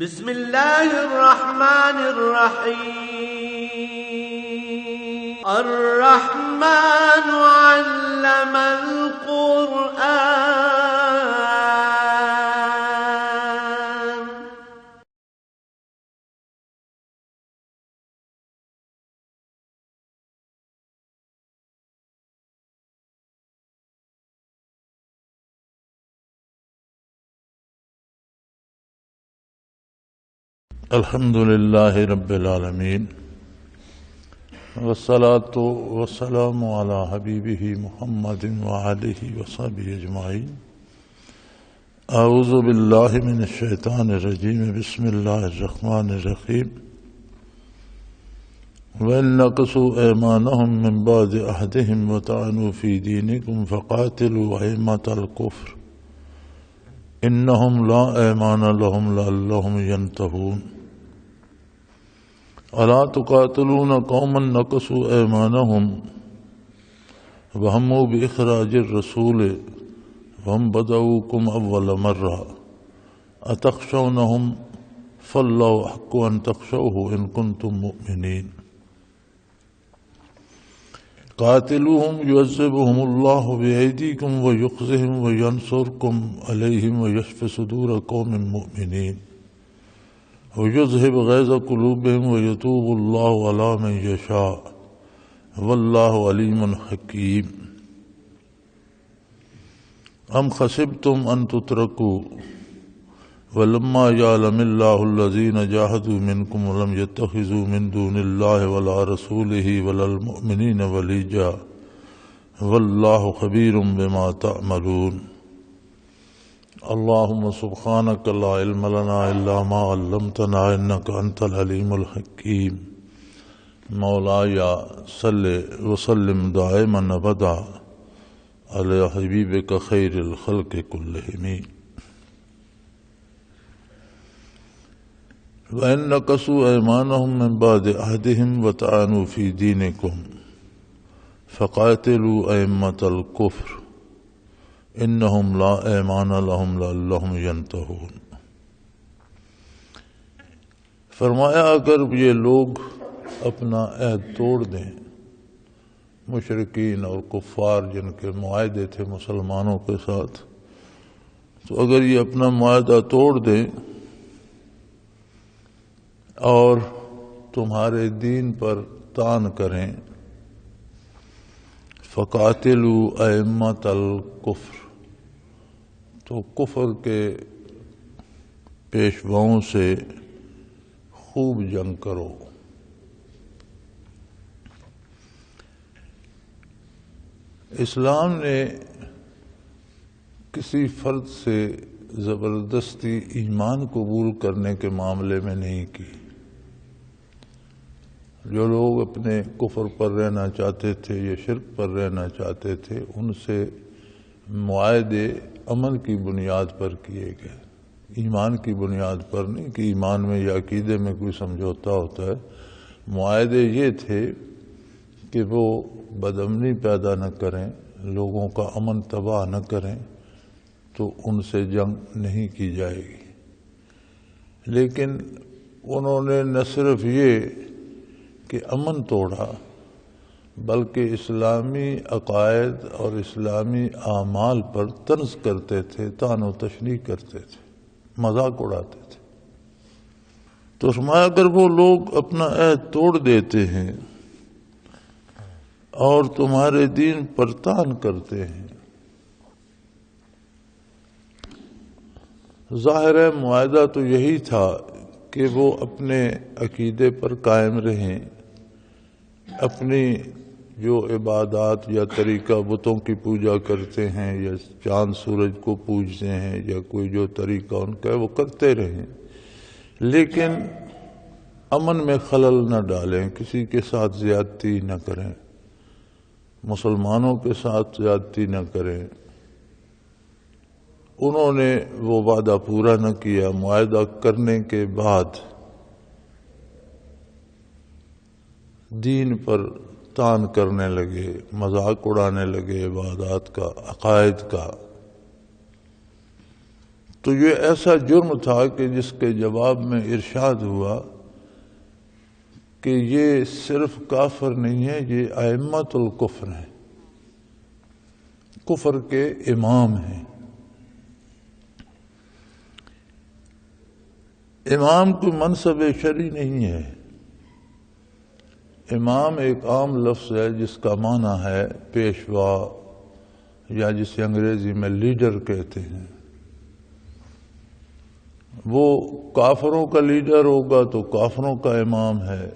بسم الله الرحمن الرحيم. الرحمن علم القرآن. الحمد لله رب العالمين والصلاة والسلام على حبيبه محمد وعليه وصحبه أجمعين. أعوذ بالله من الشيطان الرجيم. بسم الله الرحمن الرحيم. وإن نقصوا أيمانهم من بعد عهدهم وطعنوا في دينكم فقاتلوا أئمة الكفر إنهم لا أيمان لهم لعلهم ينتهون. ألا تقاتلون قوما نقصوا أيمانهم وهموا بإخراج الرسول وهم بدؤوكم أول مرة أتخشونهم فالله أحق أن تخشوه إن كنتم مؤمنين. قاتلوهم يعذبهم الله بأيديكم ويخزهم وينصركم عليهم ويشف صدور قوم مؤمنين ويذهب غيظ قلوبهم ويتوب الله على من يشاء والله عليم حكيم. أم حسبتم أن تتركوا ولما يعلم الله الذين جاهدوا منكم ولم يتخذوا من دون الله ولا رسوله ولا المؤمنين وليجا والله خبير بما تعملون. اللهم سبحانك لا علم لنا إلا ما علمتنا إنك أنت العليم الحكيم. مولاي صل وسلم دائما أبدا على حبيبك خير الخلق كلهم. وَإِن نَقَصُوا أَيْمَانَهُم مِّن بَعْدِ عَهْدِهِمْ وَطَعَنُوا فِي دِينِكُمْ فَقَاتِلُوا أَئِمَّةَ الْكُفْرِ إِنَّهُمْ لَا أَيْمَانَ لَهُمْ لَعَلَّهُمْ يَنْتَهُونَ. فرمایا اگر یہ لوگ اپنا عہد توڑ دیں، مشرکین اور کفار جن کے معاہدے تھے مسلمانوں کے ساتھ، تو اگر یہ اپنا معاہدہ توڑ دیں اور تمہارے دین پر طعن کریں، فقاتلوا ائمۃ الکفر، تو کفر کے پیشواؤں سے خوب جنگ کرو. اسلام نے کسی فرد سے زبردستی ایمان قبول کرنے کے معاملے میں نہیں کی. جو لوگ اپنے کفر پر رہنا چاہتے تھے یا شرک پر رہنا چاہتے تھے، ان سے معاہدے امن کی بنیاد پر کیے گئے، ایمان کی بنیاد پر نہیں کہ ایمان میں یا عقیدے میں کوئی سمجھوتا ہوتا ہے. معاہدے یہ تھے کہ وہ بدامنی پیدا نہ کریں، لوگوں کا امن تباہ نہ کریں، تو ان سے جنگ نہیں کی جائے گی. لیکن انہوں نے نہ صرف یہ کہ امن توڑا، بلکہ اسلامی عقائد اور اسلامی اعمال پر طنز کرتے تھے، طعن و تشنیع کرتے تھے، مذاق اڑاتے تھے. تو فرمایا اگر وہ لوگ اپنا عہد توڑ دیتے ہیں اور تمہارے دین پر طعن کرتے ہیں، ظاہر ہے معاہدہ تو یہی تھا کہ وہ اپنے عقیدے پر قائم رہیں، اپنی جو عبادات یا طریقہ بتوں کی پوجا کرتے ہیں یا چاند سورج کو پوجتے ہیں یا کوئی جو طریقہ ان کا ہے وہ کرتے رہیں، لیکن امن میں خلل نہ ڈالیں، کسی کے ساتھ زیادتی نہ کریں، مسلمانوں کے ساتھ زیادتی نہ کریں. انہوں نے وہ وعدہ پورا نہ کیا. معاہدہ کرنے کے بعد دین پر طعن کرنے لگے، مذاق اڑانے لگے عبادات کا، عقائد کا. تو یہ ایسا جرم تھا کہ جس کے جواب میں ارشاد ہوا کہ یہ صرف کافر نہیں ہے، یہ ائمۃ الکفر ہیں، کفر کے امام ہیں۔ امام کوئی منصب شرعی نہیں ہے، امام ایک عام لفظ ہے جس کا معنی ہے پیشوا، یا جسے انگریزی میں لیڈر کہتے ہیں۔ وہ کافروں کا لیڈر ہوگا تو کافروں کا امام ہے،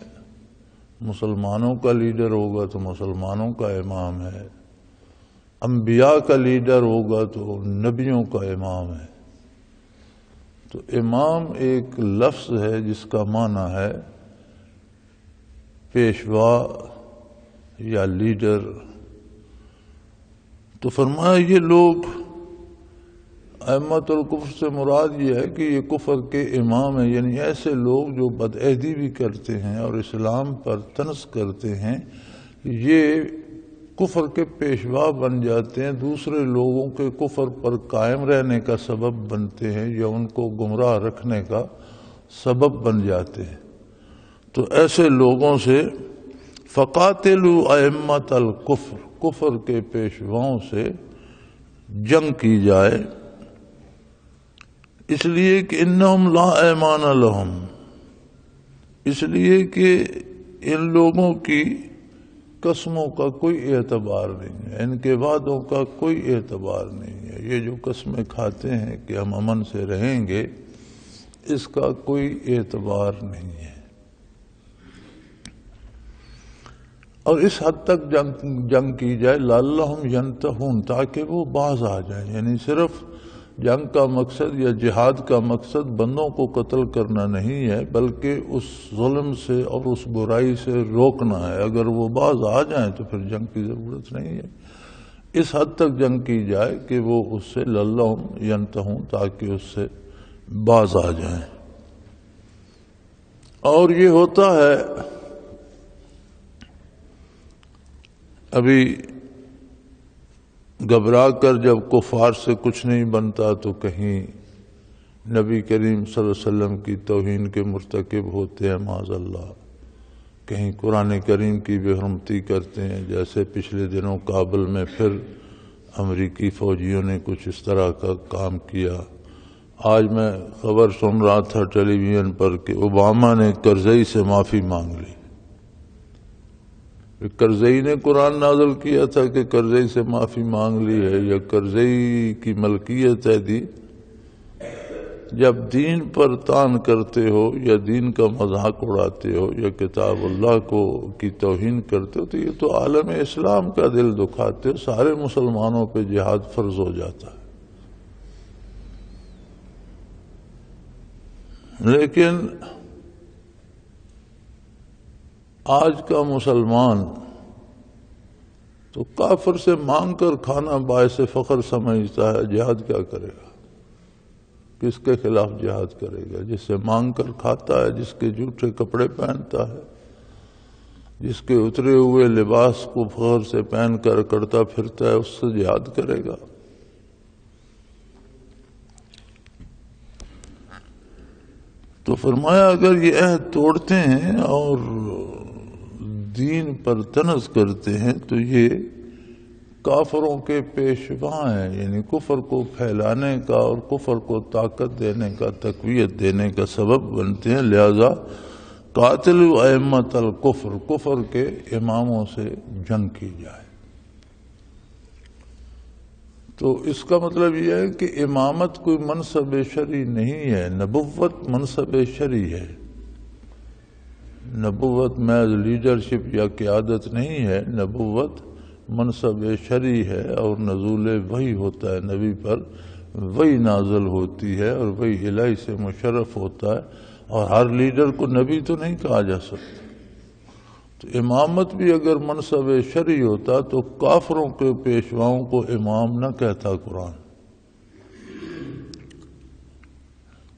مسلمانوں کا لیڈر ہوگا تو مسلمانوں کا امام ہے، انبیاء کا لیڈر ہوگا تو نبیوں کا امام ہے۔ تو امام ایک لفظ ہے جس کا معنی ہے پیشوا یا لیڈر۔ تو فرمایا یہ لوگ ائمۃ الکفر سے مراد یہ ہے کہ یہ کفر کے امام ہیں، یعنی ایسے لوگ جو بدعہدی بھی کرتے ہیں اور اسلام پر طنز کرتے ہیں، یہ کفر کے پیشوا بن جاتے ہیں، دوسرے لوگوں کے کفر پر قائم رہنے کا سبب بنتے ہیں یا ان کو گمراہ رکھنے کا سبب بن جاتے ہیں۔ تو ایسے لوگوں سے فقاتلوا ائمۃ الکفر، کفر کے پیشواؤں سے جنگ کی جائے، اس لیے کہ انہم لا ایمان لہم، اس لیے کہ ان لوگوں کی قسموں کا کوئی اعتبار نہیں ہے، ان کے وعدوں کا کوئی اعتبار نہیں ہے۔ یہ جو قسمیں کھاتے ہیں کہ ہم امن سے رہیں گے، اس کا کوئی اعتبار نہیں ہے۔ اور اس حد تک جنگ کی جائے لعلہم ینتہون، تاکہ وہ باز آ جائیں، یعنی صرف جنگ کا مقصد یا جہاد کا مقصد بندوں کو قتل کرنا نہیں ہے، بلکہ اس ظلم سے اور اس برائی سے روکنا ہے۔ اگر وہ باز آ جائیں تو پھر جنگ کی ضرورت نہیں ہے۔ اس حد تک جنگ کی جائے کہ وہ اس سے لعلہم ینتہون، تاکہ اس سے باز آ جائیں۔ اور یہ ہوتا ہے، ابھی گھبرا کر جب کفار سے کچھ نہیں بنتا تو کہیں نبی کریم صلی اللہ علیہ وسلم کی توہین کے مرتکب ہوتے ہیں معاذ اللہ، کہیں قرآن کریم کی بے حرمتی کرتے ہیں، جیسے پچھلے دنوں کابل میں پھر امریکی فوجیوں نے کچھ اس طرح کا کام کیا۔ آج میں خبر سن رہا تھا ٹیلی ویژن پر کہ اوباما نے کرزئی سے معافی مانگ لی۔ کرزئی نے قرآن نازل کیا تھا کہ کرزئی سے معافی مانگ لی ہے، یا کرزئی کی ملکیت ہے دی؟ جب دین پر طعن کرتے ہو یا دین کا مذاق اڑاتے ہو یا کتاب اللہ کی توہین کرتے ہو تو یہ تو عالم اسلام کا دل دکھاتے ہو، سارے مسلمانوں پہ جہاد فرض ہو جاتا ہے۔ لیکن آج کا مسلمان تو کافر سے مانگ کر کھانا باعث فخر سمجھتا ہے، جہاد کیا کرے گا؟ کس کے خلاف جہاد کرے گا؟ جس سے مانگ کر کھاتا ہے، جس کے جھوٹے کپڑے پہنتا ہے، جس کے اترے ہوئے لباس کو فخر سے پہن کر کرتا پھرتا ہے، اس سے جہاد کرے گا؟ تو فرمایا اگر یہ عہد توڑتے ہیں اور دین پر طنز کرتے ہیں تو یہ کافروں کے پیشوا ہیں، یعنی کفر کو پھیلانے کا اور کفر کو طاقت دینے کا، تقویت دینے کا سبب بنتے ہیں۔ لہذا قاتلوا ائمۃ الکفر، کفر کے اماموں سے جنگ کی جائے۔ تو اس کا مطلب یہ ہے کہ امامت کوئی منصب شرعی نہیں ہے، نبوت منصب شرعی ہے۔ نبوت محض لیڈرشپ یا قیادت نہیں ہے، نبوت منصب شرعی ہے، اور نزول وحی ہوتا ہے نبی پر، وحی نازل ہوتی ہے اور وحی الہی سے مشرف ہوتا ہے، اور ہر لیڈر کو نبی تو نہیں کہا جا سکتا۔ تو امامت بھی اگر منصب شرعی ہوتا تو کافروں کے پیشواؤں کو امام نہ کہتا قرآن۔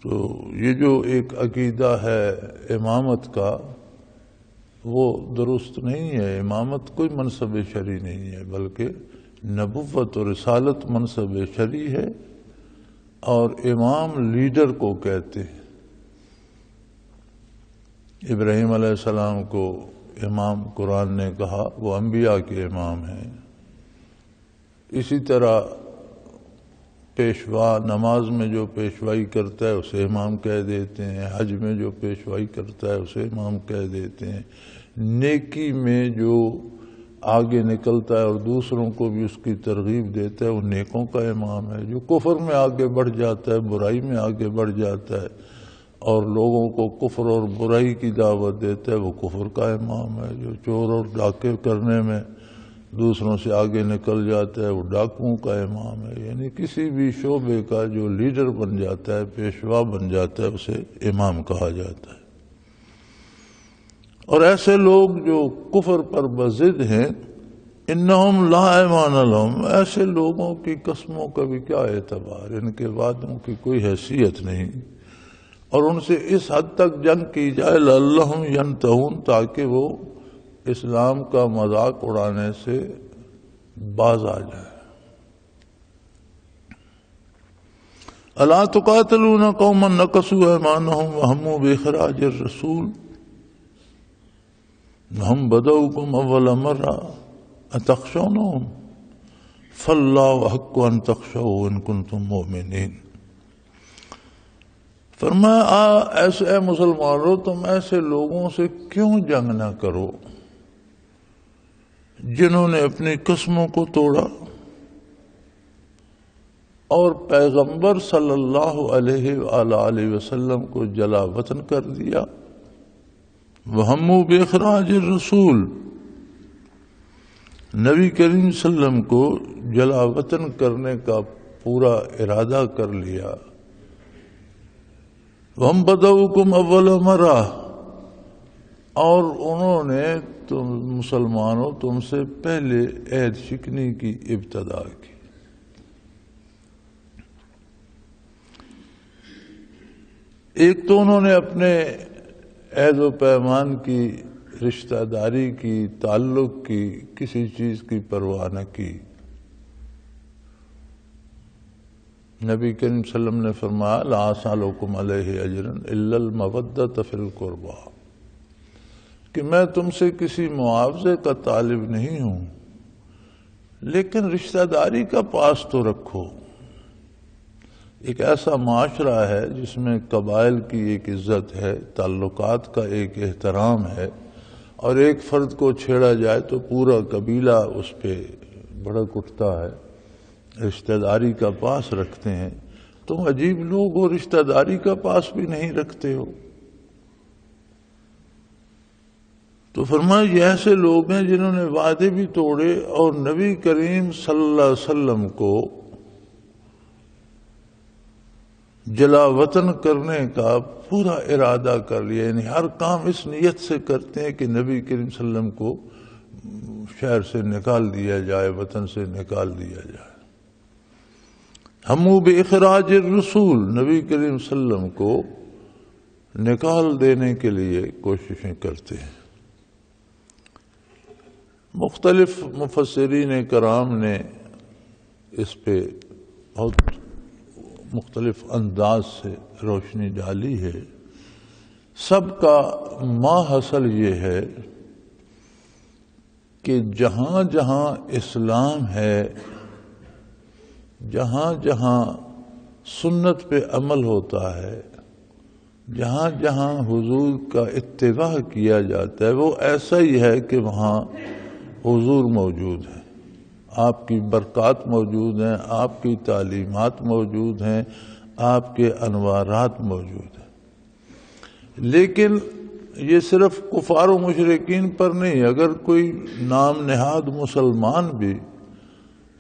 تو یہ جو ایک عقیدہ ہے امامت کا، وہ درست نہیں ہے۔ امامت کوئی منصب شرعی نہیں ہے، بلکہ نبوت اور رسالت منصب شرعی ہے، اور امام لیڈر کو کہتے ہیں۔ ابراہیم علیہ السلام کو امام قرآن نے کہا، وہ انبیاء کے امام ہیں۔ اسی طرح پیشوا نماز میں جو پیشوائی کرتا ہے اسے امام کہہ دیتے ہیں، حج میں جو پیشوائی کرتا ہے اسے امام کہہ دیتے ہیں، نیکی میں جو آگے نکلتا ہے اور دوسروں کو بھی اس کی ترغیب دیتا ہے وہ نیکوں کا امام ہے، جو کفر میں آگے بڑھ جاتا ہے، برائی میں آگے بڑھ جاتا ہے اور لوگوں کو کفر اور برائی کی دعوت دیتا ہے وہ کفر کا امام ہے، جو چور اور ڈاکے کرنے میں دوسروں سے آگے نکل جاتا ہے وہ ڈاکوؤں کا امام ہے۔ یعنی کسی بھی شعبے کا جو لیڈر بن جاتا ہے، پیشوا بن جاتا ہے، اسے امام کہا جاتا ہے۔ اور ایسے لوگ جو کفر پر بضد ہیں، انہم لا ایمان لہم، ایسے لوگوں کی قسموں کا بھی کیا اعتبار، ان کے وعدوں کی کوئی حیثیت نہیں، اور ان سے اس حد تک جنگ کی جائے لعلہم ینتہون، تاکہ وہ اسلام کا مذاق اڑانے سے باز آ جائے۔ الا تقاتلون قوما نکثوا ایمانہم وہموا باخراج الرسول ہم بدؤکم اول مرہ اتخشونہم فاللہ احق ان تخشوہ ان کنتم مؤمنین۔ فرمایا ایسے اے مسلمانوں تم ایسے لوگوں سے کیوں جنگ نہ کرو جنہوں نے اپنی قسموں کو توڑا اور پیغمبر صلی اللہ علیہ وآلہ وسلم کو جلا وطن کر دیا، وہموا باخراج الرسول، نبی کریم صلی اللہ علیہ وسلم کو جلا وطن کرنے کا پورا ارادہ کر لیا، وہم بدؤکم اول مرہ، اور انہوں نے تم مسلمانوں تم سے پہلے عہد شکنی کی ابتدا کی۔ ایک تو انہوں نے اپنے عہد و پیمان کی، رشتہ داری کی، تعلق کی، کسی چیز کی پرواہ نہ کی۔ نبی کریم صلی اللہ علیہ وسلم نے فرمایا لا اسألکم علیہ اجرا الا المودۃ فی القربى، کہ میں تم سے کسی معاوضے کا طالب نہیں ہوں، لیکن رشتہ داری کا پاس تو رکھو۔ ایک ایسا معاشرہ ہے جس میں قبائل کی ایک عزت ہے، تعلقات کا ایک احترام ہے، اور ایک فرد کو چھیڑا جائے تو پورا قبیلہ اس پہ بھڑک اٹھتا ہے، رشتہ داری کا پاس رکھتے ہیں۔ تم عجیب لوگ ہو، رشتہ داری کا پاس بھی نہیں رکھتے ہو۔ تو فرمایا یہ ایسے لوگ ہیں جنہوں نے وعدے بھی توڑے اور نبی کریم صلی اللہ علیہ وسلم کو جلا وطن کرنے کا پورا ارادہ کر لیا، یعنی ہر کام اس نیت سے کرتے ہیں کہ نبی کریم صلی اللہ علیہ وسلم کو شہر سے نکال دیا جائے، وطن سے نکال دیا جائے۔ ہموا باخراج الرسول، نبی کریم صلی اللہ علیہ وسلم کو نکال دینے کے لیے کوششیں کرتے ہیں۔ مختلف مفسرین کرام نے اس پہ بہت مختلف انداز سے روشنی ڈالی ہے۔ سب کا ماحصل یہ ہے کہ جہاں جہاں اسلام ہے، جہاں جہاں سنت پہ عمل ہوتا ہے، جہاں جہاں حضور کا اتباع کیا جاتا ہے، وہ ایسا ہی ہے کہ وہاں حضور موجود ہے، آپ کی برکات موجود ہیں، آپ کی تعلیمات موجود ہیں، آپ کے انوارات موجود ہیں۔ لیکن یہ صرف کفار و مشرکین پر نہیں، اگر کوئی نام نہاد مسلمان بھی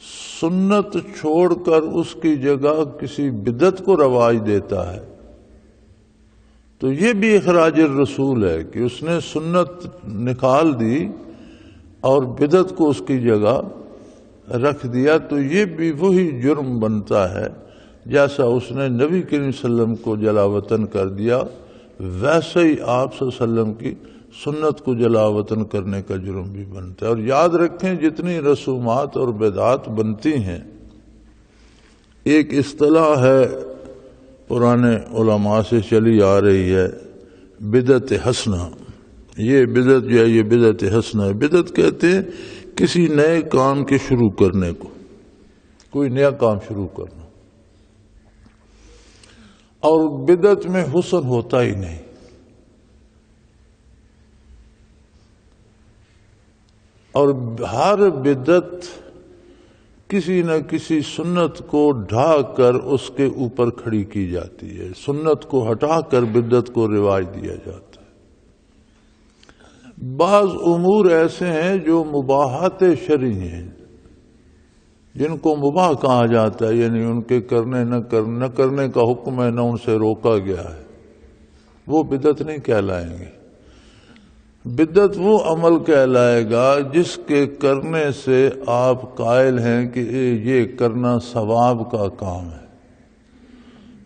سنت چھوڑ کر اس کی جگہ کسی بدعت کو رواج دیتا ہے تو یہ بھی اخراج الرسول ہے کہ اس نے سنت نکال دی اور بدعت کو اس کی جگہ رکھ دیا، تو یہ بھی وہی جرم بنتا ہے جیسا اس نے نبی کریم صلی اللہ علیہ وسلم کو جلا وطن کر دیا، ویسے ہی آپ صلی اللہ علیہ وسلم کی سنت کو جلا وطن کرنے کا جرم بھی بنتا ہے۔ اور یاد رکھیں جتنی رسومات اور بدعات بنتی ہیں، ایک اصطلاح ہے پرانے علماء سے چلی آ رہی ہے بدعت حسنہ. یہ بدعت جو ہے یہ بدعت حسنہ ہے. بدعت کہتے ہیں کسی نئے کام کے شروع کرنے کو، کوئی نیا کام شروع کرنا. اور بدعت میں حسن ہوتا ہی نہیں. اور ہر بدعت کسی نہ کسی سنت کو ڈھا کر اس کے اوپر کھڑی کی جاتی ہے. سنت کو ہٹا کر بدعت کو رواج دیا جاتا ہے. بعض امور ایسے ہیں جو مباحات شرعی ہیں، جن کو مباح کہا جاتا ہے، یعنی ان کے کرنے نہ کرنے کا حکم ہے، نہ ان سے روکا گیا ہے، وہ بدعت نہیں کہلائیں گے. بدعت وہ عمل کہلائے گا جس کے کرنے سے آپ قائل ہیں کہ یہ کرنا ثواب کا کام ہے.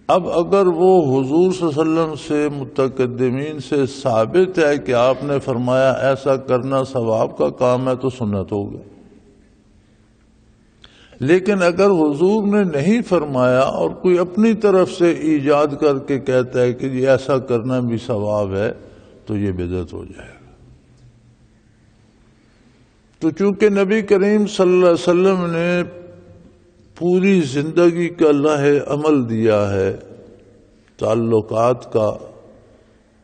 اب اگر وہ حضور صلی اللہ علیہ وسلم سے متقدمین سے ثابت ہے کہ آپ نے فرمایا ایسا کرنا ثواب کا کام ہے تو سنت ہو گئی. لیکن اگر حضور نے نہیں فرمایا اور کوئی اپنی طرف سے ایجاد کر کے کہتا ہے کہ یہ ایسا کرنا بھی ثواب ہے تو یہ بدعت ہو جائے گا. تو چونکہ نبی کریم صلی اللہ علیہ وسلم نے پوری زندگی کا لوح عمل دیا ہے، تعلقات کا،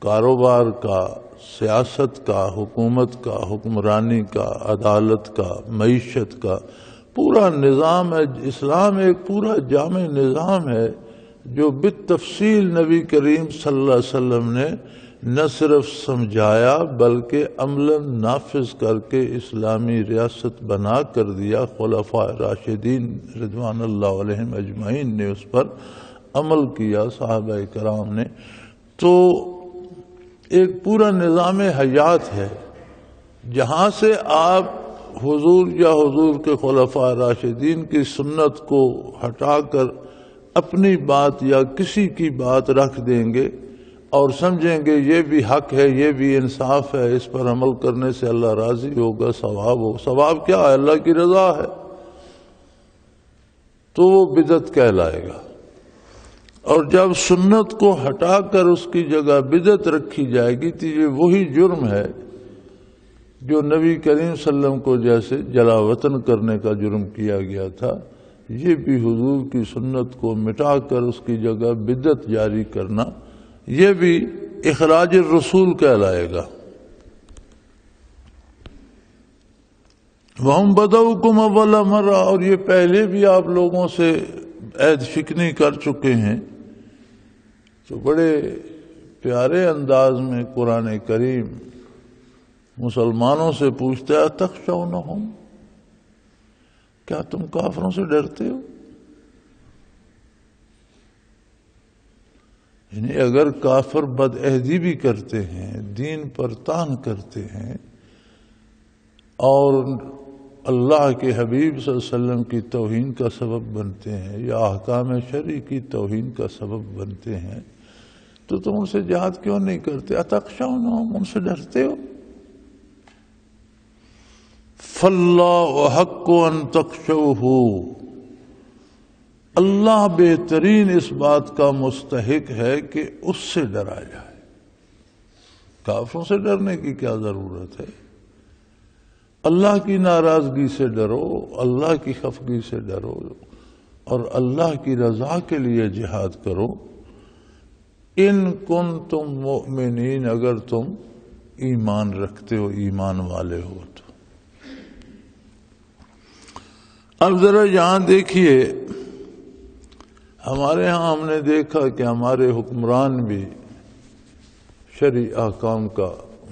کاروبار کا، سیاست کا، حکومت کا، حکمرانی کا، عدالت کا، معیشت کا پورا نظام ہے. اسلام ایک پورا جامع نظام ہے جو بالتفصیل نبی کریم صلی اللہ علیہ وسلم نے نہ صرف سمجھایا بلکہ عملاً نافذ کر کے اسلامی ریاست بنا کر دیا. خلفاء راشدین رضوان اللہ علیہم اجمعین نے اس پر عمل کیا، صحابہ کرام نے. تو ایک پورا نظام حیات ہے جہاں سے آپ حضور یا حضور کے خلفاء راشدین کی سنت کو ہٹا کر اپنی بات یا کسی کی بات رکھ دیں گے اور سمجھیں گے یہ بھی حق ہے، یہ بھی انصاف ہے، اس پر عمل کرنے سے اللہ راضی ہوگا، ثواب ہو. ثواب کیا ہے؟ اللہ کی رضا ہے. تو وہ بدعت کہلائے گا. اور جب سنت کو ہٹا کر اس کی جگہ بدعت رکھی جائے گی تو یہ وہی جرم ہے جو نبی کریم صلی اللہ علیہ وسلم کو جیسے جلا وطن کرنے کا جرم کیا گیا تھا. یہ بھی حضور کی سنت کو مٹا کر اس کی جگہ بدعت جاری کرنا، یہ بھی اخراج الرسول کہلائے گا. وَهُمْ بَدَوْكُمْ أَوَّلَ مَرَّةٍ، اور یہ پہلے بھی آپ لوگوں سے عہد شکنی کر چکے ہیں. تو بڑے پیارے انداز میں قرآن کریم مسلمانوں سے پوچھتا ہے تخشونہم، کیا تم کافروں سے ڈرتے ہو؟ یعنی اگر کافر بد عہدی بھی کرتے ہیں، دین پر طعن کرتے ہیں اور اللہ کے حبیب صلی اللہ علیہ وسلم کی توہین کا سبب بنتے ہیں یا احکام شرعی کی توہین کا سبب بنتے ہیں، تو تم ان سے جہاد کیوں نہیں کرتے؟ اتخشونہم، ان سے ڈرتے ہو؟ فاللہ حق ان تخشوہ، اللہ بہترین اس بات کا مستحق ہے کہ اس سے ڈرا جائے. کافروں سے ڈرنے کی کیا ضرورت ہے؟ اللہ کی ناراضگی سے ڈرو، اللہ کی خفگی سے ڈرو اور اللہ کی رضا کے لیے جہاد کرو. ان کنتم مؤمنین، اگر تم ایمان رکھتے ہو، ایمان والے ہو تو. اب ذرا یہاں دیکھیے، ہمارے ہاں ہم نے دیکھا کہ ہمارے حکمران بھی شرعی احکام کا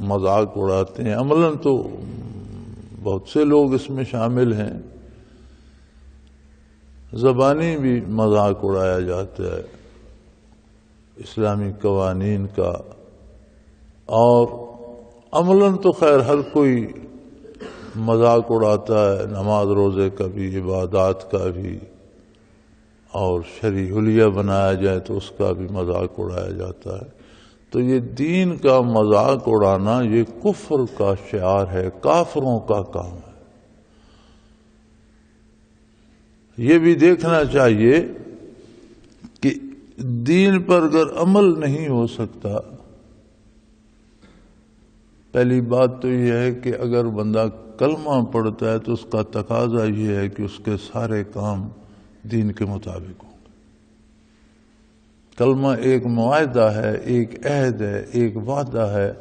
مذاق اڑاتے ہیں. عملاً تو بہت سے لوگ اس میں شامل ہیں، زبانی بھی مذاق اڑایا جاتا ہے اسلامی قوانین کا، اور عملاً تو خیر ہر کوئی مذاق اڑاتا ہے، نماز روزے کا بھی، عبادات کا بھی، اور شرعی حلیہ بنایا جائے تو اس کا بھی مذاق اڑایا جاتا ہے. تو یہ دین کا مذاق اڑانا یہ کفر کا شعار ہے، کافروں کا کام ہے. یہ بھی دیکھنا چاہیے کہ دین پر اگر عمل نہیں ہو سکتا، پہلی بات تو یہ ہے کہ اگر بندہ کلمہ پڑھتا ہے تو اس کا تقاضا یہ ہے کہ اس کے سارے کام دین کے مطابق ہوں۔ کلمہ ایک معاہدہ ہے، ایک عہد ہے، ایک وعدہ ہے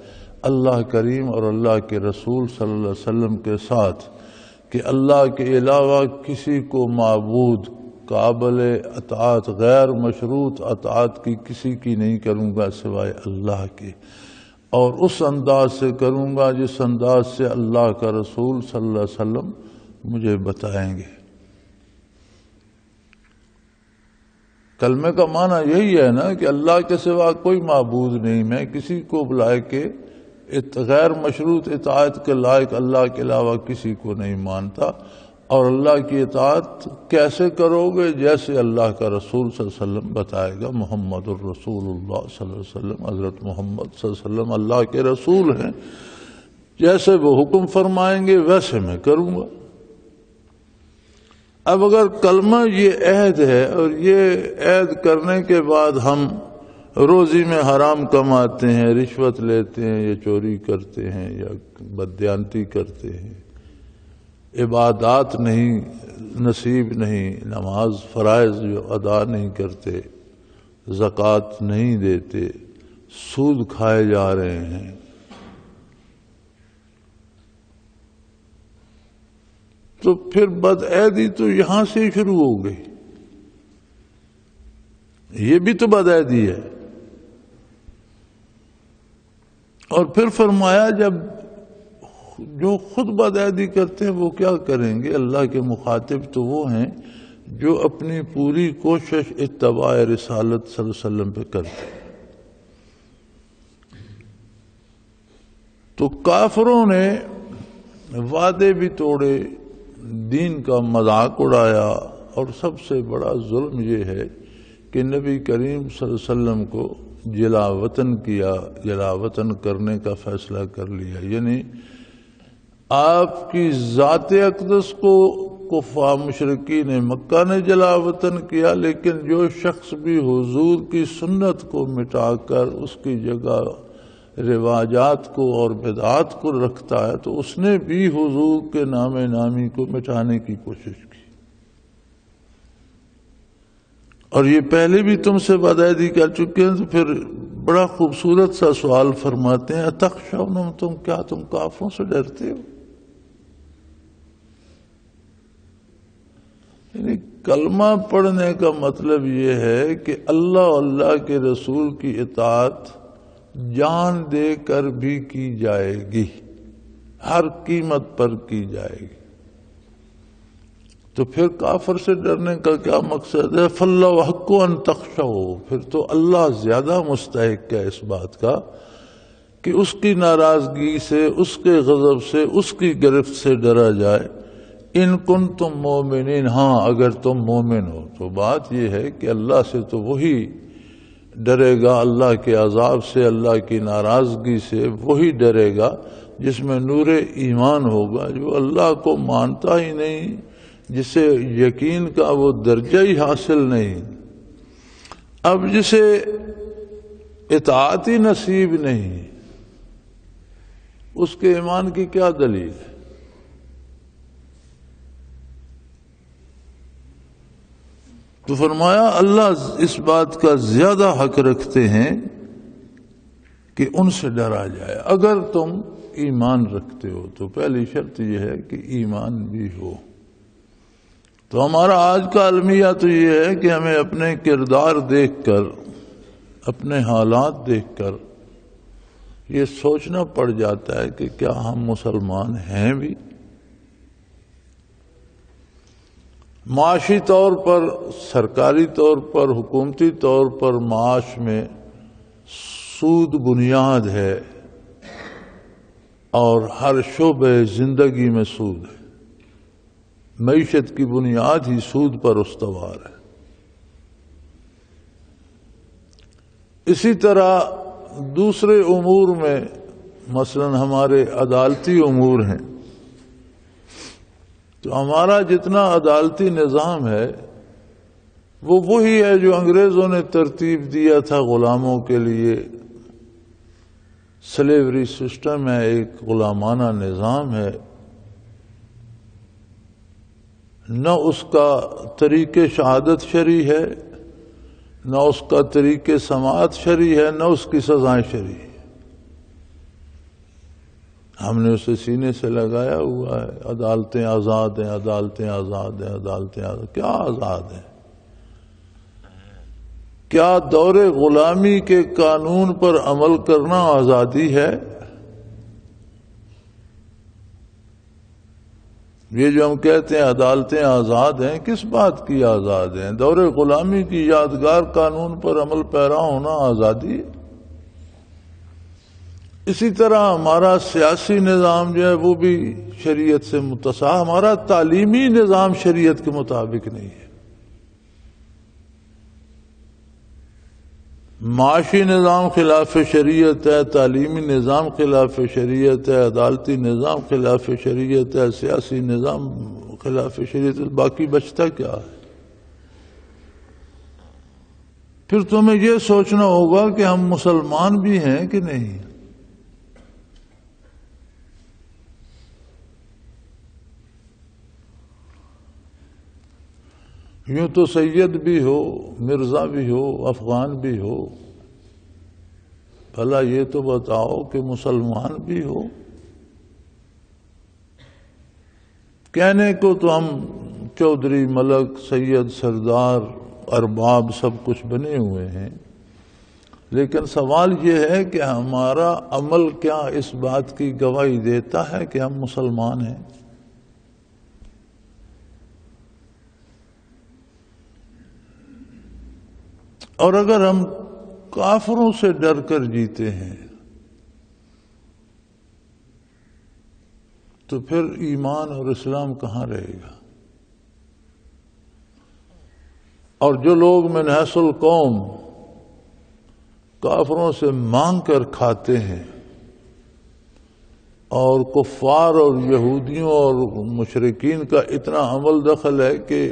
اللہ کریم اور اللہ کے رسول صلی اللہ علیہ وسلم کے ساتھ کہ اللہ کے علاوہ کسی کو معبود قابل اطاعت، غیر مشروط اطاعت کی کسی کی نہیں کروں گا سوائے اللہ کے، اور اس انداز سے کروں گا جس انداز سے اللہ کا رسول صلی اللہ علیہ وسلم مجھے بتائیں گے۔ کلمے کا معنی یہی ہے نا کہ اللہ کے سوا کوئی معبود نہیں، میں کسی کو بلائے کے غیر مشروط اطاعت کے لائق اللہ کے علاوہ کسی کو نہیں مانتا، اور اللہ کی اطاعت کیسے کرو گے؟ جیسے اللہ کا رسول صلی اللہ علیہ وسلم بتائے گا۔ محمد الرسول اللہ صلی اللہ علیہ وسلم، حضرت محمد صلی اللہ علیہ وسلم اللہ کے رسول ہیں، جیسے وہ حکم فرمائیں گے ویسے میں کروں گا۔ اب اگر کلمہ یہ عہد ہے اور یہ عہد کرنے کے بعد ہم روزی میں حرام کماتے ہیں، رشوت لیتے ہیں یا چوری کرتے ہیں یا بددیانتی کرتے ہیں، عبادات نہیں نصیب نہیں، نماز فرائض جو ادا نہیں کرتے، زکوٰۃ نہیں دیتے، سود کھائے جا رہے ہیں، تو پھر بدعہدی تو یہاں سے ہی شروع ہو گئی۔ یہ بھی تو بدعہدی ہے۔ اور پھر فرمایا جب جو خود بدعہدی کرتے ہیں وہ کیا کریں گے؟ اللہ کے مخاطب تو وہ ہیں جو اپنی پوری کوشش اتباع رسالت صلی اللہ علیہ وسلم پہ کرتے ہیں۔ تو کافروں نے وعدے بھی توڑے، دین کا مذاق اڑایا، اور سب سے بڑا ظلم یہ ہے کہ نبی کریم صلی اللہ علیہ وسلم کو جلا وطن کیا، جلا وطن کرنے کا فیصلہ کر لیا، یعنی آپ کی ذات اقدس کو کفار مشرکین مکہ نے جلا وطن کیا، لیکن جو شخص بھی حضور کی سنت کو مٹا کر اس کی جگہ رواجات کو اور بدعات کو رکھتا ہے تو اس نے بھی حضور کے نام نامی کو مٹانے کی کوشش کی۔ اور یہ پہلے بھی تم سے بدعہدی کر چکے ہیں، تو پھر بڑا خوبصورت سا سوال فرماتے ہیں اتخشونہم، تم کافروں سے ڈرتے ہو؟ یعنی کلمہ پڑھنے کا مطلب یہ ہے کہ اللہ کے رسول کی اطاعت جان دے کر بھی کی جائے گی، ہر قیمت پر کی جائے گی۔ تو پھر کافر سے ڈرنے کا کیا مقصد ہے؟ فَاللَّهُ أَحَقُّ أَن تَخْشَوْا، پھر تو اللہ زیادہ مستحق ہے اس بات کا کہ اس کی ناراضگی سے، اس کے غضب سے، اس کی گرفت سے ڈرا جائے۔ ان کنتم مومنین، ہاں اگر تم مومن ہو۔ تو بات یہ ہے کہ اللہ سے تو وہی ڈرے گا، اللہ کے عذاب سے، اللہ کی ناراضگی سے وہی ڈرے گا جس میں نور ایمان ہوگا۔ جو اللہ کو مانتا ہی نہیں، جسے یقین کا وہ درجہ ہی حاصل نہیں، اب جسے اطاعت ہی نصیب نہیں، اس کے ایمان کی کیا دلیل ہے؟ تو فرمایا اللہ اس بات کا زیادہ حق رکھتے ہیں کہ ان سے ڈرا جائے۔ اگر تم ایمان رکھتے ہو تو پہلی شرط یہ ہے کہ ایمان بھی ہو۔ تو ہمارا آج کا المیہ تو یہ ہے کہ ہمیں اپنے کردار دیکھ کر، اپنے حالات دیکھ کر یہ سوچنا پڑ جاتا ہے کہ کیا ہم مسلمان ہیں بھی؟ معاشی طور پر، سرکاری طور پر، حکومتی طور پر معاش میں سود بنیاد ہے، اور ہر شعبہ زندگی میں سود ہے۔ معیشت کی بنیاد ہی سود پر استوار ہے۔ اسی طرح دوسرے امور میں، مثلا ہمارے عدالتی امور ہیں، تو ہمارا جتنا عدالتی نظام ہے وہی ہے جو انگریزوں نے ترتیب دیا تھا غلاموں کے لیے. سلیوری سسٹم ہے، ایک غلامانہ نظام ہے. نہ اس کا طریق شہادت شرعی ہے، نہ اس کا طریق سماعت شرعی ہے، نہ اس کی سزائیں شرعی ہے. ہم نے اسے سینے سے لگایا ہوا ہے. عدالتیں آزاد ہیں، عدالتیں آزاد ہیں، عدالتیں آزاد. کیا آزاد ہیں؟ کیا دور غلامی کے قانون پر عمل کرنا آزادی ہے؟ یہ جو ہم کہتے ہیں عدالتیں آزاد ہیں، کس بات کی آزاد ہیں؟ دور غلامی کی یادگار قانون پر عمل پیرا ہونا آزادی ہے. اسی طرح ہمارا سیاسی نظام جو ہے وہ بھی شریعت سے متصاحب. ہمارا تعلیمی نظام شریعت کے مطابق نہیں ہے. معاشی نظام خلاف شریعت ہے، تعلیمی نظام خلاف شریعت ہے، عدالتی نظام خلاف شریعت ہے، سیاسی نظام خلاف شریعت ہے. باقی بچتا کیا ہے؟ پھر تمہیں یہ سوچنا ہوگا کہ ہم مسلمان بھی ہیں کہ نہیں. یوں تو سید بھی ہو، مرزا بھی ہو، افغان بھی ہو. بھلا یہ تو بتاؤ کہ مسلمان بھی ہو. کہنے کو تو ہم چودھری، ملک، سید، سردار، ارباب سب کچھ بنے ہوئے ہیں، لیکن سوال یہ ہے کہ ہمارا عمل کیا اس بات کی گواہی دیتا ہے کہ ہم مسلمان ہیں؟ اور اگر ہم کافروں سے ڈر کر جیتے ہیں تو پھر ایمان اور اسلام کہاں رہے گا؟ اور جو لوگ من حیث القوم کافروں سے مانگ کر کھاتے ہیں، اور کفار اور یہودیوں اور مشرکین کا اتنا عمل دخل ہے کہ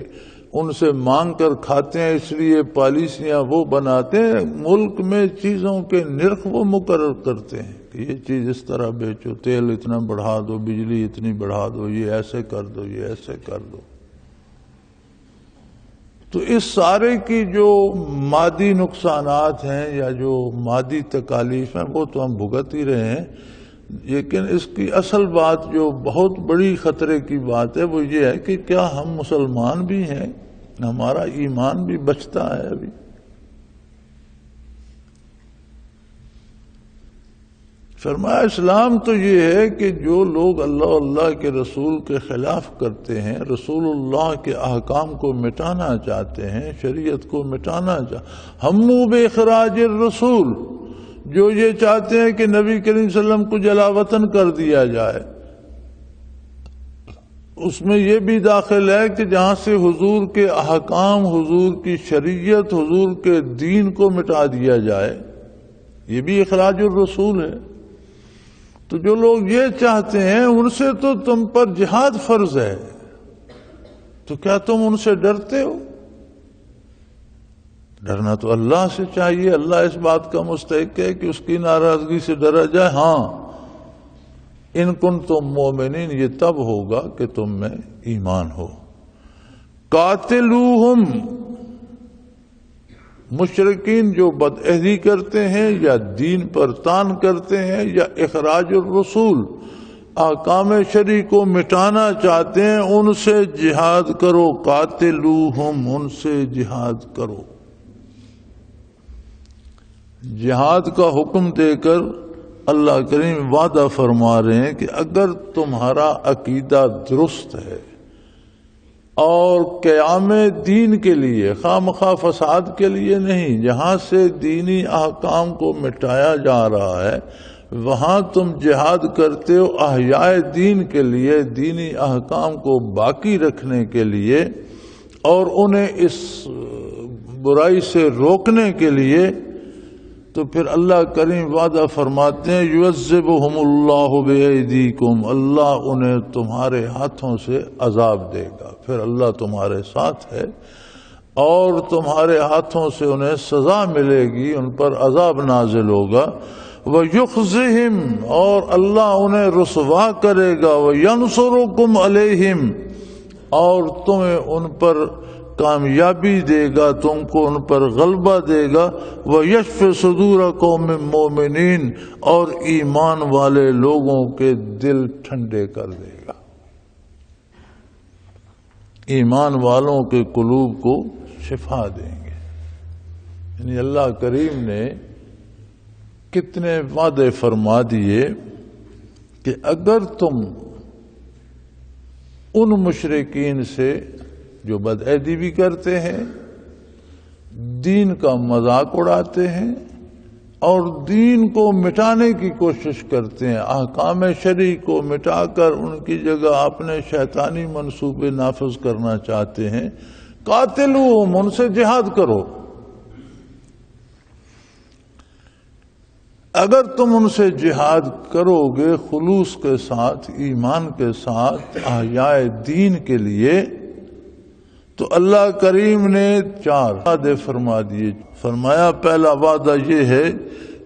ان سے مانگ کر کھاتے ہیں، اس لیے پالیسیاں وہ بناتے ہیں، ملک میں چیزوں کے نرخ وہ مقرر کرتے ہیں کہ یہ چیز اس طرح بیچو، تیل اتنا بڑھا دو، بجلی اتنی بڑھا دو، یہ ایسے کر دو، یہ ایسے کر دو. تو اس سارے کی جو مادی نقصانات ہیں یا جو مادی تکالیف ہیں وہ تو ہم بھگت ہی رہے ہیں. لیکن اس کی اصل بات جو بہت بڑی خطرے کی بات ہے وہ یہ ہے کہ کیا ہم مسلمان بھی ہیں؟ ہمارا ایمان بھی بچتا ہے ابھی؟ فرمایا اسلام تو یہ ہے کہ جو لوگ اللہ اللہ کے رسول کے خلاف کرتے ہیں، رسول اللہ کے احکام کو مٹانا چاہتے ہیں، شریعت کو مٹانا ہمو باخراج الرسول، جو یہ چاہتے ہیں کہ نبی کریم صلی اللہ علیہ وسلم کو جلا وطن کر دیا جائے، اس میں یہ بھی داخل ہے کہ جہاں سے حضور کے احکام، حضور کی شریعت، حضور کے دین کو مٹا دیا جائے، یہ بھی اخراج الرسول ہے. تو جو لوگ یہ چاہتے ہیں ان سے تو تم پر جہاد فرض ہے، تو کیا تم ان سے ڈرتے ہو؟ ڈرنا تو اللہ سے چاہیے. اللہ اس بات کا مستحق ہے کہ اس کی ناراضگی سے ڈرا جائے. ہاں ان کنتم مومنین، یہ تب ہوگا کہ تم میں ایمان ہو. قاتلوہم، مشرکین جو بدعہدی کرتے ہیں یا دین پر تان کرتے ہیں یا اخراج الرسول، احکام شرعی کو مٹانا چاہتے ہیں، ان سے جہاد کرو. قاتلوہم، ان سے جہاد کرو. جہاد کا حکم دے کر اللہ کریم وعدہ فرما رہے ہیں کہ اگر تمہارا عقیدہ درست ہے اور قیام دین کے لیے، خواہ مخواہ فساد کے لیے نہیں، جہاں سے دینی احکام کو مٹایا جا رہا ہے وہاں تم جہاد کرتے ہو احیاء دین کے لیے، دینی احکام کو باقی رکھنے کے لیے اور انہیں اس برائی سے روکنے کے لیے، تو پھر اللہ کریم وعدہ فرماتے ہیں یعذبہم اللہ بایدیکم، اللہ انہیں تمہارے ہاتھوں سے عذاب دے گا. پھر اللہ تمہارے ساتھ ہے اور تمہارے ہاتھوں سے انہیں سزا ملے گی، ان پر عذاب نازل ہوگا۔ وَيُخْزِهِمْ اور اللہ انہیں رسوا کرے گا، وَيَنْصُرُكُمْ عَلَيْهِمْ اور تمہیں ان پر کامیابی دے گا، تم کو ان پر غلبہ دے گا۔ وَيَشْفِ صُدُورَ قَوْمٍ مُّؤْمِنِينَ اور ایمان والے لوگوں کے دل ٹھنڈے کر دے گا، ایمان والوں کے قلوب کو شفا دیں گے۔ یعنی اللہ کریم نے کتنے وعدے فرما دیے کہ اگر تم ان مشرکین سے جو بدعہدی بھی کرتے ہیں، دین کا مذاق اڑاتے ہیں اور دین کو مٹانے کی کوشش کرتے ہیں، احکام شرعی کو مٹا کر ان کی جگہ اپنے شیطانی منصوبے نافذ کرنا چاہتے ہیں، قاتلوہم ان سے جہاد کرو۔ اگر تم ان سے جہاد کرو گے خلوص کے ساتھ، ایمان کے ساتھ، احیاء دین کے لیے، تو اللہ کریم نے 4 وعدے فرما دیے۔ فرمایا پہلا وعدہ یہ ہے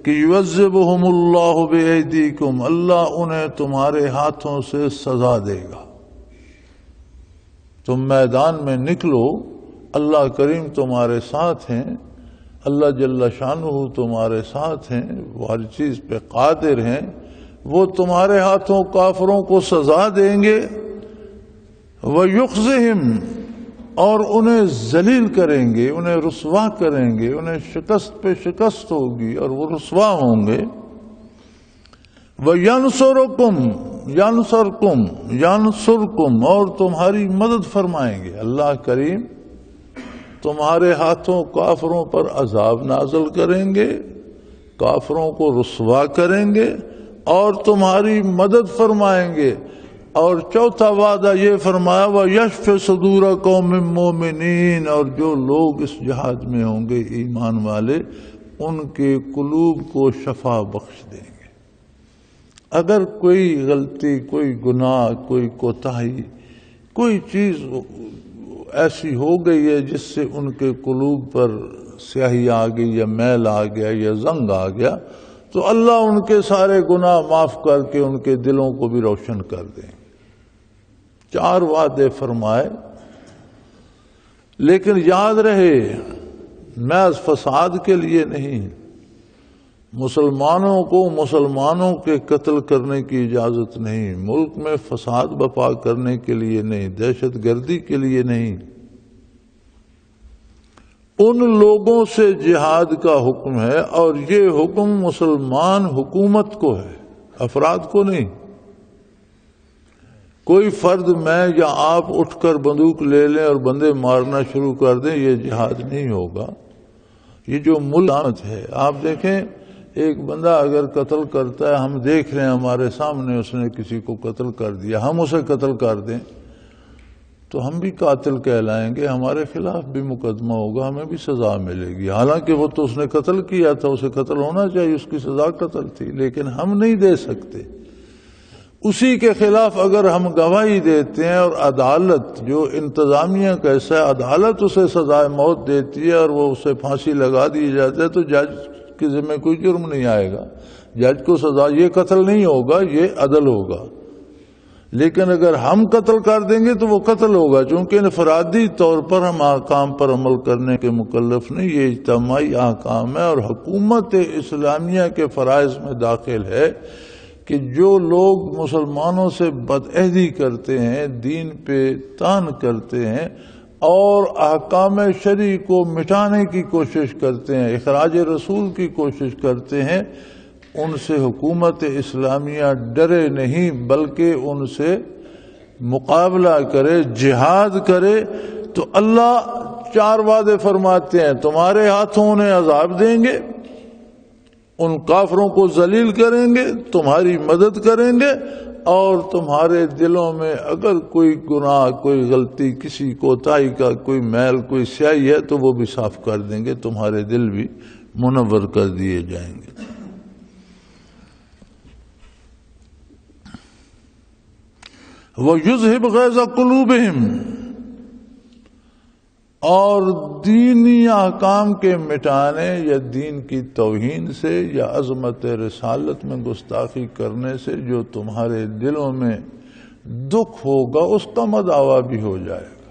کہ یعذبہم اللہ بایدیکم، اللہ انہیں تمہارے ہاتھوں سے سزا دے گا۔ تم میدان میں نکلو، اللہ کریم تمہارے ساتھ ہیں، اللہ جل شانہ تمہارے ساتھ ہیں، وہ ہر چیز پہ قادر ہیں، وہ تمہارے ہاتھوں کافروں کو سزا دیں گے۔ وَيُخْزِهِمْ اور انہیں ذلیل کریں گے، انہیں رسوا کریں گے، انہیں شکست پہ شکست ہوگی اور وہ رسوا ہوں گے۔ يَنْصُرْكُمْ اور تمہاری مدد فرمائیں گے۔ اللہ کریم تمہارے ہاتھوں کافروں پر عذاب نازل کریں گے، کافروں کو رسوا کریں گے اور تمہاری مدد فرمائیں گے۔ اور چوتھا وعدہ یہ فرمایا وَيَشْفِ صُدُورَ قَوْمٍ مُّؤْمِنِينَ اور جو لوگ اس جہاد میں ہوں گے ایمان والے، ان کے قلوب کو شفا بخش دیں گے۔ اگر کوئی غلطی، کوئی گناہ، کوئی کوتاہی، کوئی چیز ایسی ہو گئی ہے جس سے ان کے قلوب پر سیاہی آ گئی یا میل آ گیا یا زنگ آ گیا، تو اللہ ان کے سارے گناہ معاف کر کے ان کے دلوں کو بھی روشن کر دیں۔ 4 وعدے فرمائے، لیکن یاد رہے محض فساد کے لیے نہیں، مسلمانوں کو مسلمانوں کے قتل کرنے کی اجازت نہیں، ملک میں فساد برپا کرنے کے لیے نہیں، دہشت گردی کے لیے نہیں، ان لوگوں سے جہاد کا حکم ہے، اور یہ حکم مسلمان حکومت کو ہے، افراد کو نہیں۔ کوئی فرد میں یا آپ اٹھ کر بندوق لے لیں اور بندے مارنا شروع کر دیں، یہ جہاد نہیں ہوگا۔ یہ جو ملک ہے، آپ دیکھیں ایک بندہ اگر قتل کرتا ہے، ہم دیکھ رہے ہیں ہمارے سامنے اس نے کسی کو قتل کر دیا، ہم اسے قتل کر دیں تو ہم بھی قاتل کہلائیں گے، ہمارے خلاف بھی مقدمہ ہوگا، ہمیں بھی سزا ملے گی، حالانکہ وہ تو اس نے قتل کیا تھا، اسے قتل ہونا چاہیے، اس کی سزا قتل تھی، لیکن ہم نہیں دے سکتے۔ اسی کے خلاف اگر ہم گواہی دیتے ہیں اور عدالت جو انتظامیہ کا حصہ ہے، عدالت اسے سزائے موت دیتی ہے اور وہ اسے پھانسی لگا دی جاتی ہے، تو جج کے ذمہ کوئی جرم نہیں آئے گا، جج کو سزا، یہ قتل نہیں ہوگا، یہ عدل ہوگا۔ لیکن اگر ہم قتل کر دیں گے تو وہ قتل ہوگا، چونکہ انفرادی طور پر ہم احکام پر عمل کرنے کے مکلف نہیں، یہ اجتماعی احکام ہے، اور حکومت اسلامیہ کے فرائض میں داخل ہے کہ جو لوگ مسلمانوں سے بدعہدی کرتے ہیں، دین پہ طعن کرتے ہیں اور احکام شرعی کو مٹانے کی کوشش کرتے ہیں، اخراج رسول کی کوشش کرتے ہیں، ان سے حکومت اسلامیہ ڈرے نہیں بلکہ ان سے مقابلہ کرے، جہاد کرے۔ تو اللہ 4 وعدے فرماتے ہیں، تمہارے ہاتھوں انہیں عذاب دیں گے، ان کافروں کو ذلیل کریں گے، تمہاری مدد کریں گے، اور تمہارے دلوں میں اگر کوئی گناہ، کوئی غلطی، کسی کوتاہی کا کوئی میل، کوئی سیاہی ہے تو وہ بھی صاف کر دیں گے، تمہارے دل بھی منور کر دیے جائیں گے۔ وَيُذْهِبْ غَيْظَ قُلُوبِهِمْ اور دینی احکام کے مٹانے یا دین کی توہین سے یا عظمت رسالت میں گستاخی کرنے سے جو تمہارے دلوں میں دکھ ہوگا اس کا مداوع بھی ہو جائے گا۔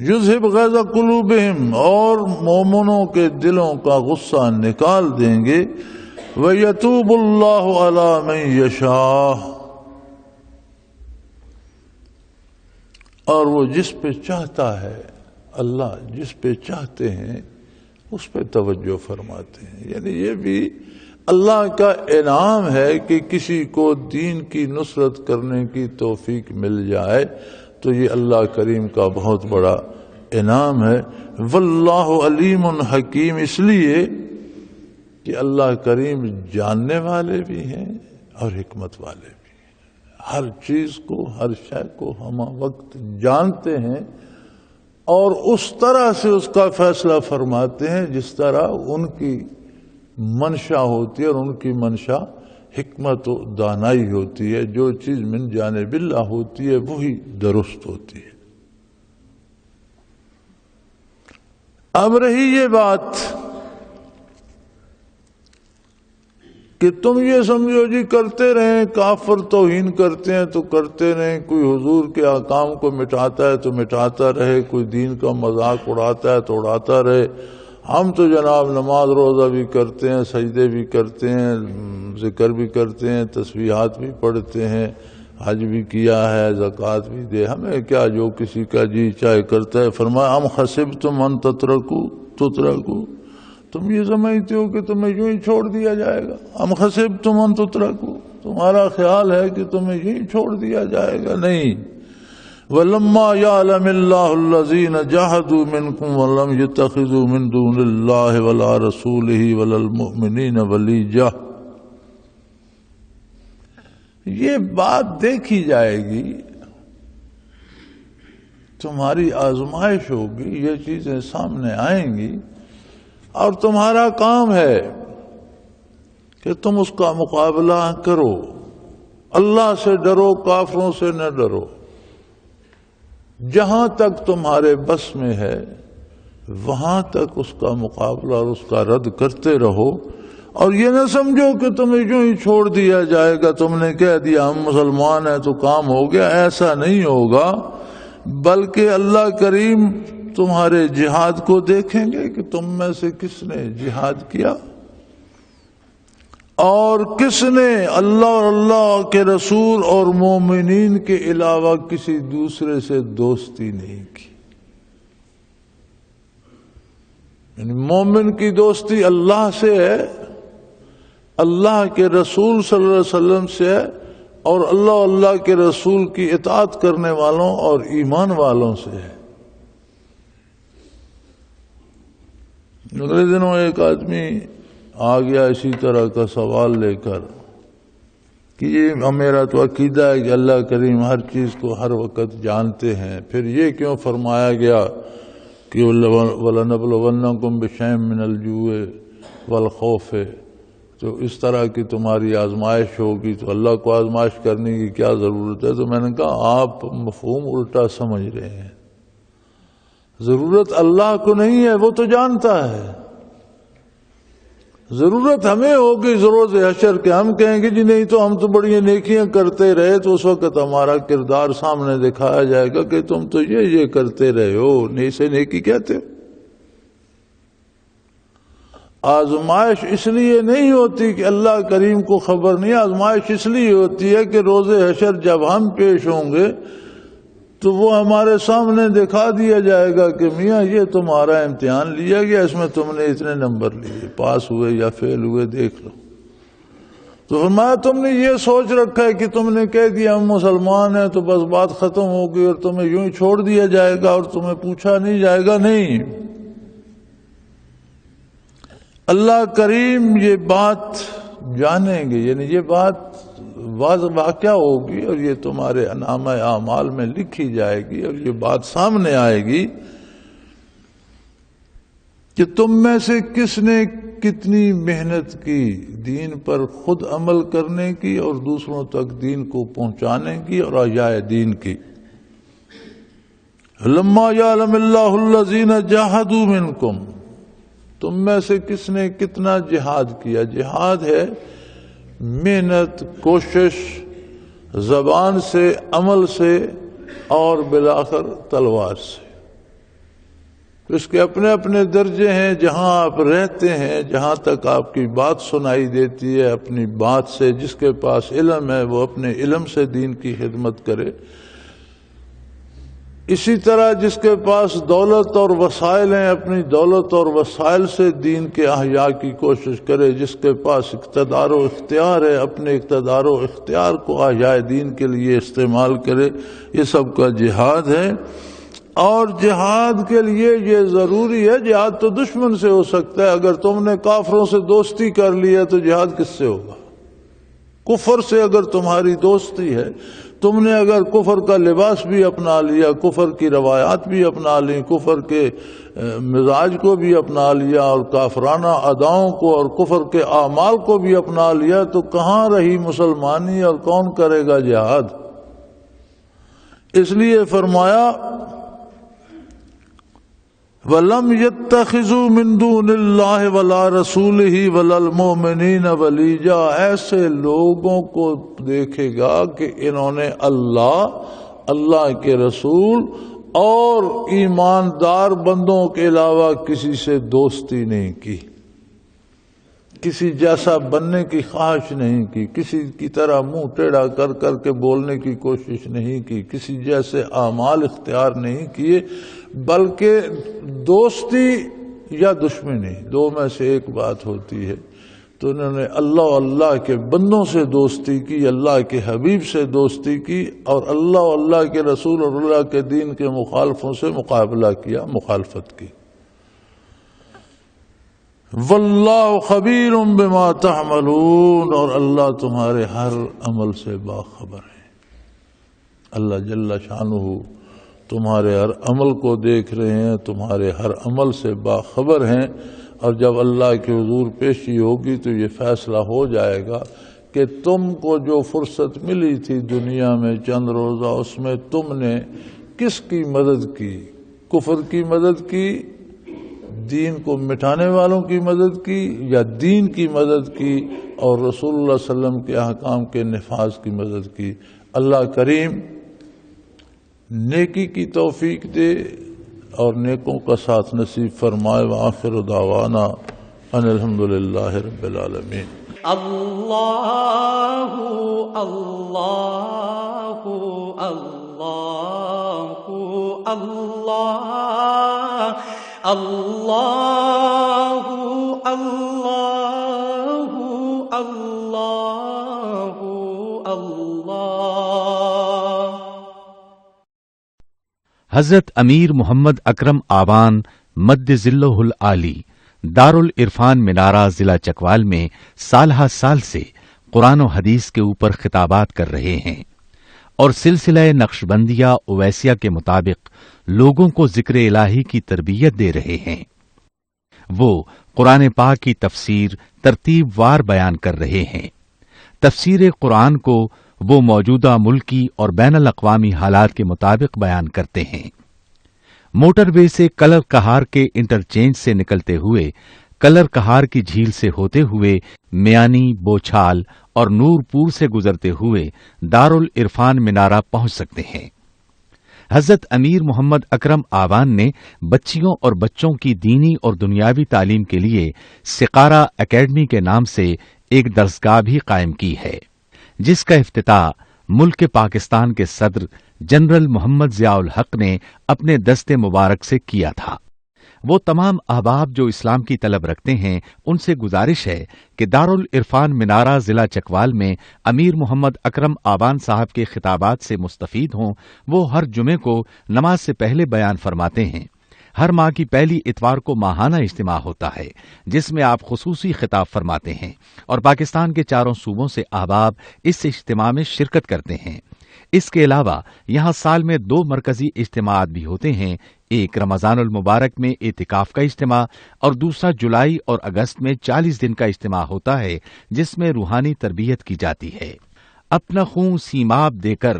یذہب غیظ قلوبہم، اور مومنوں کے دلوں کا غصہ نکال دیں گے۔ وَيَتُوبُ اللَّهُ عَلَى مَن يَشَاءُ، اور وہ جس پہ چاہتا ہے، اللہ جس پہ چاہتے ہیں اس پہ توجہ فرماتے ہیں۔ یعنی یہ بھی اللہ کا انعام ہے کہ کسی کو دین کی نصرت کرنے کی توفیق مل جائے تو یہ اللہ کریم کا بہت بڑا انعام ہے۔ واللہ علیم حکیم، اس لیے کہ اللہ کریم جاننے والے بھی ہیں اور حکمت والے بھی ہیں، ہر چیز کو، ہر شے کو ہم وقت جانتے ہیں اور اس طرح سے اس کا فیصلہ فرماتے ہیں جس طرح ان کی منشا ہوتی ہے، اور ان کی منشا حکمت و دانائی ہوتی ہے۔ جو چیز من جانب اللہ ہوتی ہے وہی درست ہوتی ہے۔ اب رہی یہ بات کہ تم یہ سمجھو جی کرتے رہیں، کافر توہین کرتے ہیں تو کرتے رہیں، کوئی حضور کے احکام کو مٹاتا ہے تو مٹاتا رہے، کوئی دین کا مذاق اڑاتا ہے تو اڑاتا رہے۔ ہم تو جناب نماز روزہ بھی کرتے ہیں، سجدے بھی کرتے ہیں، ذکر بھی کرتے ہیں، تسبیحات بھی پڑھتے ہیں، حج بھی کیا ہے، زکوٰۃ بھی دے، ہمیں کیا جو کسی کا جی چاہے کرتا ہے۔ فرمایا ام حسبتم ان تترکوا، تم یہ سمجھتے ہو کہ تمہیں یوں ہی چھوڑ دیا جائے گا؟ ام حسبتم ان تترکوا، تمہارا خیال ہے کہ تمہیں یوں ہی چھوڑ دیا جائے گا؟ نہیں۔ وَلَمَّا يَعْلَمِ اللَّهُ الَّذِينَ جَاهَدُوا مِنْكُمْ وَلَمْ يَتَّخِذُوا مِنْ دُونِ اللَّهِ وَلَا رَسُولِهِ وَلَا الْمُؤْمِنِينَ وَلِيًّا، یہ بات دیکھی جائے گی، تمہاری آزمائش ہوگی، یہ چیزیں سامنے آئیں گی، اور تمہارا کام ہے کہ تم اس کا مقابلہ کرو۔ اللہ سے ڈرو، کافروں سے نہ ڈرو۔ جہاں تک تمہارے بس میں ہے وہاں تک اس کا مقابلہ اور اس کا رد کرتے رہو، اور یہ نہ سمجھو کہ تمہیں یوں ہی چھوڑ دیا جائے گا، تم نے کہہ دیا ہم مسلمان ہیں تو کام ہو گیا، ایسا نہیں ہوگا، بلکہ اللہ کریم تمہارے جہاد کو دیکھیں گے کہ تم میں سے کس نے جہاد کیا اور کس نے اللہ اور اللہ کے رسول اور مومنین کے علاوہ کسی دوسرے سے دوستی نہیں کی۔ یعنی مومن کی دوستی اللہ سے ہے، اللہ کے رسول صلی اللہ علیہ وسلم سے ہے، اور اللہ کے رسول کی اطاعت کرنے والوں اور ایمان والوں سے ہے۔ اگلے دنوں ایک آدمی آ گیا اسی طرح کا سوال لے کر کہ یہ میرا تو عقیدہ ہے کہ اللہ کریم ہر چیز کو ہر وقت جانتے ہیں، پھر یہ کیوں فرمایا گیا کہ وَلَنَبْلُوَنَّكُمْ بِشَيْءٍ مِّنَ الْجُوعِ وَالْخَوْفِ، تو اس طرح کی تمہاری آزمائش ہوگی تو اللہ کو آزمائش کرنے کی کیا ضرورت ہے؟ تو میں نے کہا آپ مفہوم الٹا سمجھ رہے ہیں، ضرورت اللہ کو نہیں ہے، وہ تو جانتا ہے، ضرورت ہمیں ہوگی روز حشر کے، ہم کہیں گے جی نہیں تو ہم تو بڑی نیکیاں کرتے رہے، تو اس وقت ہمارا کردار سامنے دکھایا جائے گا کہ تم تو یہ کرتے رہے ہو، اسے نیکی کہتے ہو۔ آزمائش اس لیے نہیں ہوتی کہ اللہ کریم کو خبر نہیں، آزمائش اس لیے ہوتی ہے کہ روز حشر جب ہم پیش ہوں گے تو وہ ہمارے سامنے دکھا دیا جائے گا کہ میاں یہ تمہارا امتحان لیا گیا، اس میں تم نے اتنے نمبر لیے، پاس ہوئے یا فیل ہوئے دیکھ لو۔ تو فرمایا تم نے یہ سوچ رکھا ہے کہ تم نے کہہ دیا ہم مسلمان ہیں تو بس بات ختم ہو گئی اور تمہیں یوں ہی چھوڑ دیا جائے گا اور تمہیں پوچھا نہیں جائے گا، نہیں۔ اللہ کریم یہ بات جانیں گے، یعنی یہ بات واقعہ ہوگی اور یہ تمہارے نامہ اعمال میں لکھی جائے گی، اور یہ بات سامنے آئے گی کہ تم میں سے کس نے کتنی محنت کی دین پر خود عمل کرنے کی اور دوسروں تک دین کو پہنچانے کی اور احیاء دین کی۔ لما یعلم اللہ الذین جاہدوا منکم، تم میں سے کس نے کتنا جہاد کیا؟ جہاد ہے محنت، کوشش، زبان سے، عمل سے اور بالآخر تلوار سے۔ اس کے اپنے اپنے درجے ہیں، جہاں آپ رہتے ہیں، جہاں تک آپ کی بات سنائی دیتی ہے، اپنی بات سے۔ جس کے پاس علم ہے وہ اپنے علم سے دین کی خدمت کرے، اسی طرح جس کے پاس دولت اور وسائل ہیں اپنی دولت اور وسائل سے دین کے احیاء کی کوشش کرے، جس کے پاس اقتدار و اختیار ہے اپنے اقتدار و اختیار کو احیاء دین کے لیے استعمال کرے۔ یہ سب کا جہاد ہے، اور جہاد کے لیے یہ ضروری ہے۔ جہاد تو دشمن سے ہو سکتا ہے، اگر تم نے کافروں سے دوستی کر لی ہے تو جہاد کس سے ہوگا؟ کفر سے اگر تمہاری دوستی ہے، تم نے اگر کفر کا لباس بھی اپنا لیا، کفر کی روایات بھی اپنا لی، کفر کے مزاج کو بھی اپنا لیا، اور کافرانہ اداؤں کو اور کفر کے اعمال کو بھی اپنا لیا، تو کہاں رہی مسلمانی اور کون کرے گا جہاد؟ اس لیے فرمایا وَلَمْ يَتَّخِذُوا مِن دُونِ اللَّهِ وَلَا رَسُولِهِ وَلَا الْمُؤْمِنِينَ وَلِيجًا۔ ایسے لوگوں کو دیکھے گا کہ انہوں نے اللہ کے رسول اور ایماندار بندوں کے علاوہ کسی سے دوستی نہیں کی، کسی جیسا بننے کی خواہش نہیں کی، کسی کی طرح منہ ٹیڑھا کر کر کے بولنے کی کوشش نہیں کی، کسی جیسے اعمال اختیار نہیں کیے، بلکہ دوستی یا دشمنی دو میں سے ایک بات ہوتی ہے۔ تو انہوں نے اللہ کے بندوں سے دوستی کی، اللہ کے حبیب سے دوستی کی، اور اللہ کے رسول اور اللہ کے دین کے مخالفوں سے مقابلہ کیا، مخالفت کی۔ واللہ خبیر بما تعملون، اور اللہ تمہارے ہر عمل سے باخبر ہے۔ اللہ جل شانہ تمہارے ہر عمل کو دیکھ رہے ہیں، تمہارے ہر عمل سے باخبر ہیں، اور جب اللہ کے حضور پیشی ہوگی تو یہ فیصلہ ہو جائے گا کہ تم کو جو فرصت ملی تھی دنیا میں چند روزہ، اس میں تم نے کس کی مدد کی؟ کفر کی مدد کی، دین کو مٹانے والوں کی مدد کی، یا دین کی مدد کی اور رسول اللہ صلی اللہ علیہ وسلم کے احکام کے نفاذ کی مدد کی؟ اللہ کریم نیکی کی توفیق دے اور نیکوں کا ساتھ نصیب فرمائے۔ وآخر دعوانا ان الحمدللہ رب العالمین۔ اللہ اللہ اللہ اللہ اللہ اللہ اللہ اللہ۔ حضرت امیر محمد اکرم آوان مد ظلہ العالی دارالعرفان منارہ ضلع چکوال میں سالہ سال سے قرآن و حدیث کے اوپر خطابات کر رہے ہیں، اور سلسلہ نقشبندیہ اویسیہ کے مطابق لوگوں کو ذکر الہی کی تربیت دے رہے ہیں۔ وہ قرآن پاک کی تفسیر ترتیب وار بیان کر رہے ہیں۔ تفسیر قرآن کو وہ موجودہ ملکی اور بین الاقوامی حالات کے مطابق بیان کرتے ہیں۔ موٹر وے سے کلر کہار کے انٹرچینج سے نکلتے ہوئے، کلر کہار کی جھیل سے ہوتے ہوئے میانی، بوچھال اور نور پور سے گزرتے ہوئے دارالعرفان منارہ پہنچ سکتے ہیں۔ حضرت امیر محمد اکرم آوان نے بچیوں اور بچوں کی دینی اور دنیاوی تعلیم کے لیے سقارہ اکیڈمی کے نام سے ایک درسگاہ بھی قائم کی ہے، جس کا افتتاح ملک پاکستان کے صدر جنرل محمد ضیاء الحق نے اپنے دست مبارک سے کیا تھا۔ وہ تمام احباب جو اسلام کی طلب رکھتے ہیں، ان سے گزارش ہے کہ دارالعرفان منارہ ضلع چکوال میں امیر محمد اکرم آوان صاحب کے خطابات سے مستفید ہوں۔ وہ ہر جمعے کو نماز سے پہلے بیان فرماتے ہیں۔ ہر ماہ کی پہلی اتوار کو ماہانہ اجتماع ہوتا ہے، جس میں آپ خصوصی خطاب فرماتے ہیں، اور پاکستان کے چاروں صوبوں سے احباب اس اجتماع میں شرکت کرتے ہیں۔ اس کے علاوہ یہاں سال میں 2 مرکزی اجتماعات بھی ہوتے ہیں، ایک رمضان المبارک میں اعتکاف کا اجتماع، اور دوسرا جولائی اور اگست میں 40 دن کا اجتماع ہوتا ہے، جس میں روحانی تربیت کی جاتی ہے۔ اپنا خون سیماب دے کر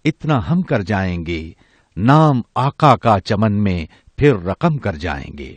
اتنا ہم کر جائیں گے، نام آقا کا چمن میں پھر رقم کر جائیں گے۔